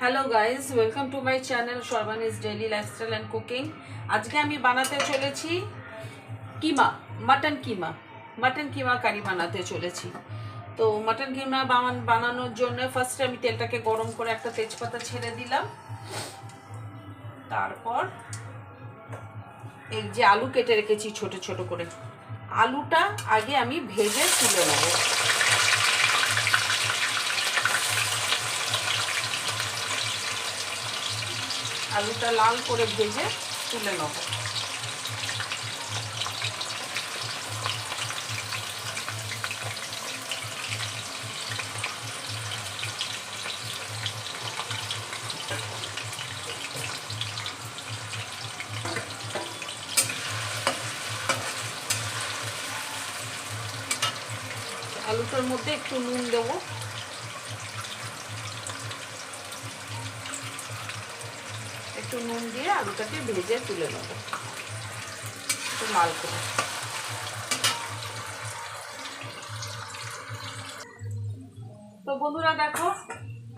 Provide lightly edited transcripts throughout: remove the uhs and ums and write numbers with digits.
Hello guys, welcome to my channel Sarbani's daily lifestyle and cooking. আজকে আমি বানাতে চলেছি মাটন কিমা কারি বানাতে চলেছি। তো মাটন কিমা বানানোর জন্য ফার্স্টে আমি তেলটাকে গরম করে একটা তেজপাতা ছেড়ে দিলাম। তারপর এই যে আলু কেটে রেখেছি ছোট ছোট করে, আলুটা আগে আমি ভেজে তুলে নেব। আলুটা লাল করে ভেজে তুলে নেব। আলুটার মধ্যে একটু নুন দেবো, একটু নুন দিয়ে আলুটাকে ভেজে তুলে নেবো একটু লাল করে। তো বন্ধুরা দেখো,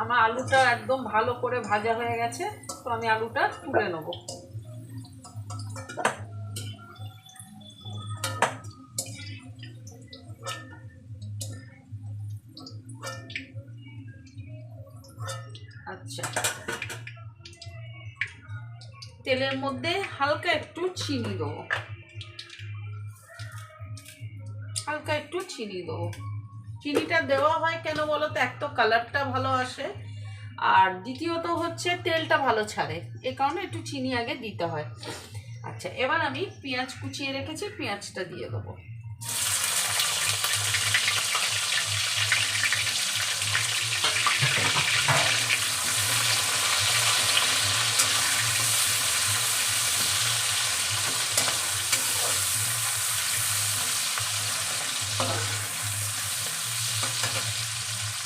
আমার আলুটা একদম ভালো করে ভাজা হয়ে গেছে। তো আমি আলুটা তুলে নেব। আচ্ছা, তেলের মধ্যে হালকা একটু চিনি দেবো, চিনিটা দেওয়া হয় কেন বলো তো? এক তো কালারটা ভালো আসে, আর দ্বিতীয়ত হচ্ছে তেলটা ভালো ছাড়ে, এই কারণে একটু চিনি আগে দিতে হয়। আচ্ছা, এবার আমি পেঁয়াজ কুচিয়ে রেখেছি, পেঁয়াজটা দিয়ে দেবো।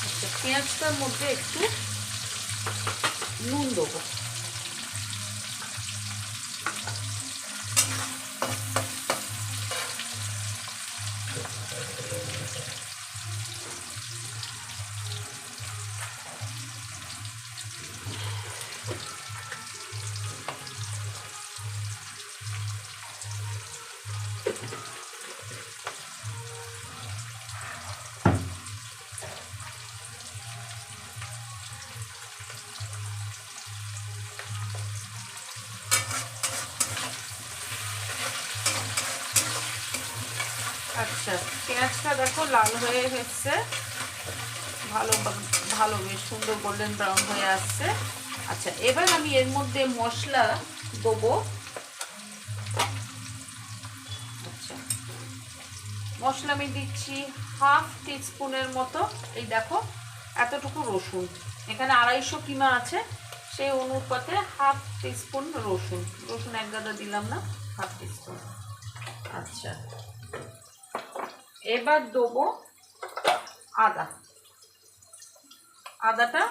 আচ্ছা, পেঁয়াজটার মধ্যে একটু নুন দেবো। আচ্ছা, পেঁয়াজটা দেখো লাল হয়ে এসছে, ভালো ভালো বেশ সুন্দর গোল্ডেন ব্রাউন হয়ে আসছে। আচ্ছা, এবার আমি এর মধ্যে মশলা দেবো। আচ্ছা, মশলা আমি দিচ্ছি হাফ টিস্পুনের মতো। এই দেখো, এতটুকু রসুন, এখানে 250 কিমা আছে, সেই অনুপাতে হাফ টিস্পুন রসুন এক গাদা দিলাম না, হাফ টিস্পুন। আচ্ছা, এবার দেবো আদাটা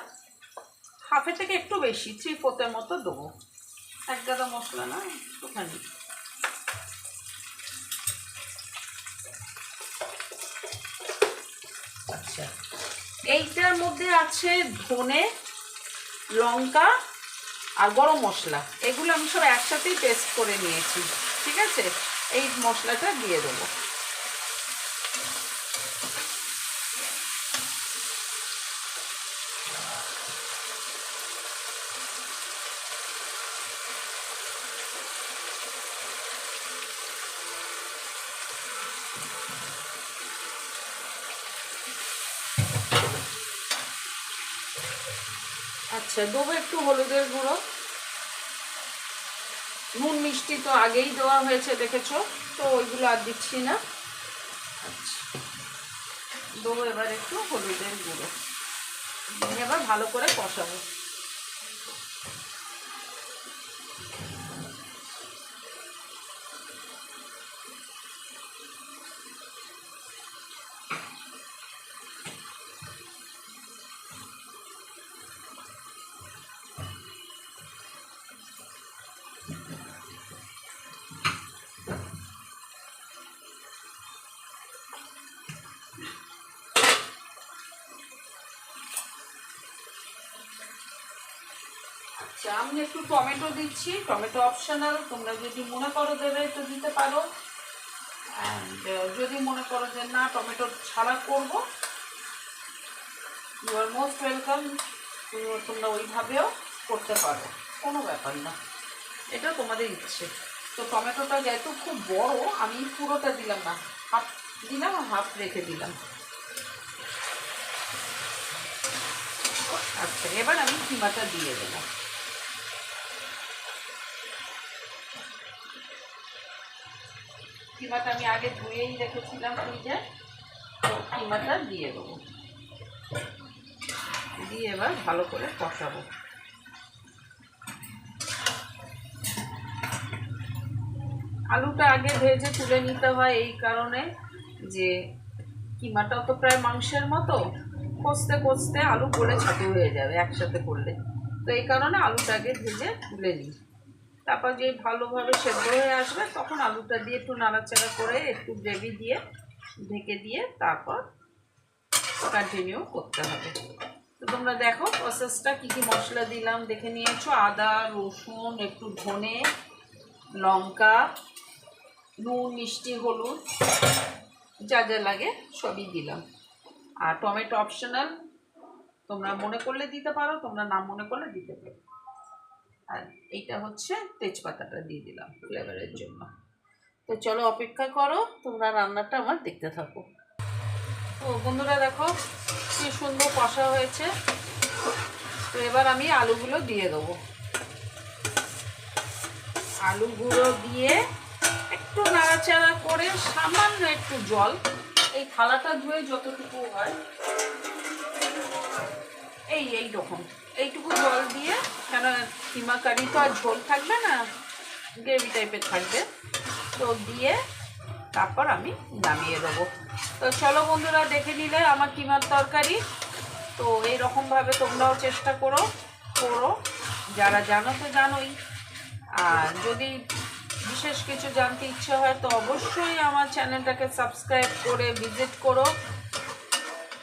হাফের থেকে একটু বেশি, 3/4 মতো দেবো, এক গাদা মশলা না, একটুখানি। আচ্ছা, এইটার মধ্যে আছে ধনে, লঙ্কা আর গরম মশলা, এগুলো আমি সব একসাথেই পেস্ট করে নিয়েছি। ঠিক আছে, এই মশলাটা দিয়ে দেবো। আচ্ছা, দেবো একটু হলুদের গুঁড়ো, নুন মিষ্টি তো আগেই দেওয়া হয়েছে দেখেছো, তো ওইগুলো আর দিচ্ছি না। আচ্ছা, দেবো এবার একটু হলুদের গুঁড়ো, এবার ভালো করে কষাবো। আচ্ছা, আমি একটু টমেটো দিচ্ছি, টমেটো অপশনাল, তোমরা যদি মনে করো দেবে তো দিতে পারো, অ্যান্ড যদি মনে করো যে না টমেটো ছাড়া করবো, ইউ আর মোস্ট ওয়েলকাম, তোমরা ওইভাবেও করতে পারো, কোনো ব্যাপার না, এটা তোমাদের ইচ্ছে। তো টমেটোটা যেহেতু খুব বড়, আমি পুরোটা দিলাম না, হাফ দিলাম আর হাফ রেখে দিলাম। আচ্ছা, এবার আমি কিমাটা দিয়ে দিলাম। কিমাটা আমি আগে ধুয়েই রেখেছিলাম ফ্রিজে, তো কিমাটা দিয়ে দেবো, দিয়ে এবার ভালো করে কষাবো। আলুটা আগে ভেজে তুলে নিতে হয় এই কারণে যে কিমাটাও তো প্রায় মাংসের মতো, কষতে কষতে আলু গলে ছাতু হয়ে যাবে একসাথে করলে, তো এই কারণে আলুটা আগে ভেজে তুলে নিই। তারপর যে ভালোভাবে সেদ্ধ হয়ে আসবে তখন আলুটা দিয়ে একটু নাড়াচাড়া করে একটু গ্রেভি দিয়ে ঢেকে দিয়ে তারপর কন্টিনিউ করতে হবে। তো তোমরা দেখো প্রসেসটা, কী কী মশলা দিলাম দেখে নিয়েছো, আদা রসুন, একটু ধনে, লঙ্কা, নুন মিষ্টি হলুদ যা যা লাগে সবই দিলাম। আর টমেটো অপশনাল, তোমরা মনে করলে দিতে পারো, তোমরা না মনে করলে দিতে পারো। আর এইটা হচ্ছে তেজপাতাটা দিয়ে দিলাম ফ্লেভারের জন্য। তো চলো অপেক্ষা করো, তোমরা রান্নাটা আমার দেখতে থাকো। তো বন্ধুরা দেখো কি সুন্দর কষা হয়েছে। তো এবার আমি আলুগুলো দিয়ে দেবো, আলুগুলো দিয়ে একটু নাড়াচাড়া করে সামান্য একটু জল, এই থালাটা ধুয়ে যতটুকু হয় এইরকম এইটুকু জল দিয়ে, কেন কিমা কারি তো আর ঝোল থাকবে না, গ্রেভি টাইপের থাকবে, তো দিয়ে তারপর আমি নামিয়ে দেবো। তো চলো বন্ধুরা দেখে নিলে আমার কিমার তরকারি। তো এইরকমভাবে তোমরাও চেষ্টা করো, যারা জানো তো জানোই, আর যদি বিশেষ কিছু জানতে ইচ্ছে হয় তো অবশ্যই আমার চ্যানেলটাকে সাবস্ক্রাইব করে ভিজিট করো,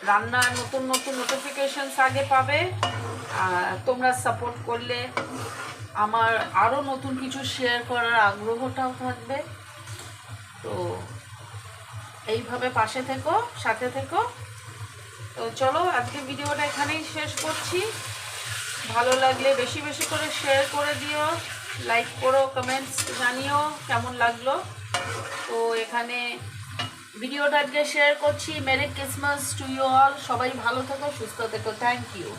রান্নার নতুন নতুন নোটিফিকেশনস আগে পাবে। আর তোমরা সাপোর্ট করলে আমার আরও নতুন কিছু শেয়ার করার আগ্রহটাও থাকবে। তো এইভাবে পাশে থেকো, সাথে থেকো। তো চলো আজকে ভিডিওটা এখানেই শেষ করছি। ভালো লাগলে বেশি বেশি করে শেয়ার করে দিও, লাইক করো, কমেন্টস জানিও কেমন লাগলো। তো এখানে ভিডিওটা আজকে শেয়ার করছি। Merry Christmas to you all, সবাই ভালো থেকো, সুস্থ থেকো, থ্যাংক ইউ।